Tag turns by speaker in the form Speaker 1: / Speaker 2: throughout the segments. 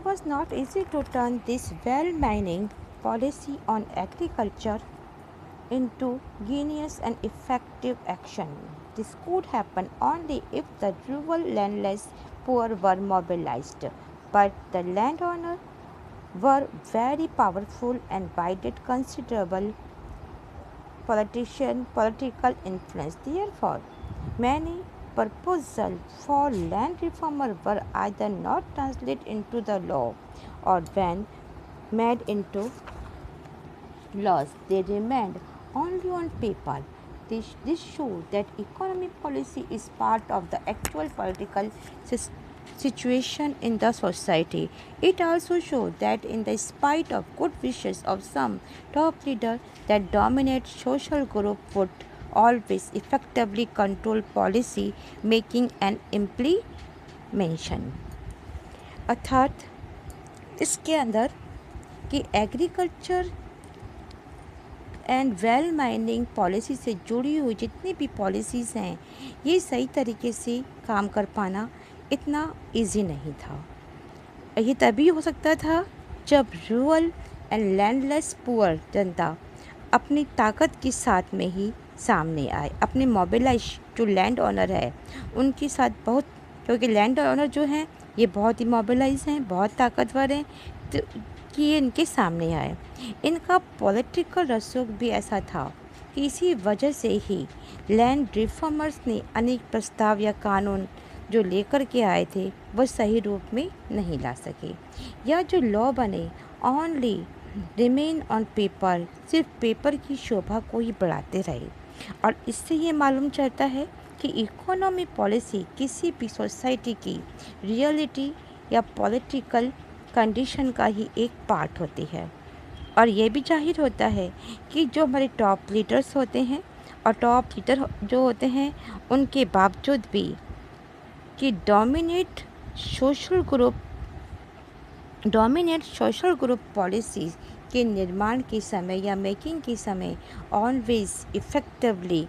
Speaker 1: was not easy to turn this well-meaning policy on agriculture into genius and effective action. This could happen only if the rural landless poor were mobilized, but the landowners were very powerful and wielded considerable political influence. Therefore, many proposals for land reform were either not translated into the law or when made into laws, they remained only on paper. This shows that economic policy is part of the actual political situation in the society. It also shows that in the spite of good wishes of some top leader, that dominate social group would always effectively control policy making and implementation. अर्थात इसके अंदर कि agriculture and well mining policy से जुड़ी हुई जितनी भी policies हैं, ये सही तरीके से काम कर पाना इतना इजी नहीं था। ये तभी हो सकता था जब रूरल एंड लैंडलेस पुअर जनता अपनी ताकत के साथ में ही सामने आए, अपने मोबिलाइज जो लैंड ओनर है उनके साथ बहुत, क्योंकि लैंड ओनर जो हैं ये बहुत ही मोबिलाइज हैं, बहुत ताकतवर हैं, तो कि ये इनके सामने आए। इनका पॉलिटिकल रसूख भी ऐसा था कि इसी वजह से ही लैंड रिफॉर्मर्स ने अनेक प्रस्ताव या कानून जो लेकर के आए थे वह सही रूप में नहीं ला सके, या जो लॉ बने ओनली रिमेन ऑन पेपर, सिर्फ पेपर की शोभा को ही बढ़ाते रहे। और इससे ये मालूम चलता है कि इकोनॉमी पॉलिसी किसी भी सोसाइटी की रियलिटी या पॉलिटिकल कंडीशन का ही एक पार्ट होती है। और ये भी जाहिर होता है कि जो हमारे टॉप लीडर्स होते हैं और टॉप लीडर जो होते हैं उनके बावजूद भी कि डोमिनेट सोशल ग्रुप पॉलिसीज़ के निर्माण के समय या मेकिंग के समय ऑलवेज इफ़ेक्टिवली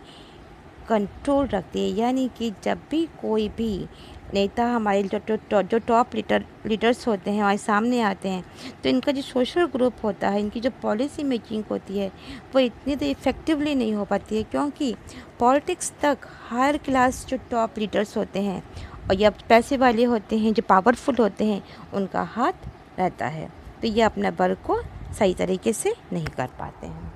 Speaker 1: कंट्रोल रखते हैं। यानी कि जब भी कोई भी नेता हमारे जो टॉप लीडर्स होते हैं हमारे सामने आते हैं, तो इनका जो सोशल ग्रुप होता है, इनकी जो पॉलिसी मेकिंग होती है वो इतनी तो इफ़ेक्टिवली नहीं हो पाती है, क्योंकि पॉलिटिक्स तक हायर क्लास जो टॉप लीडर्स होते हैं और या पैसे वाले होते हैं, जो पावरफुल होते हैं, उनका हाथ रहता है, तो ये अपना वर्क को सही तरीके से नहीं कर पाते हैं।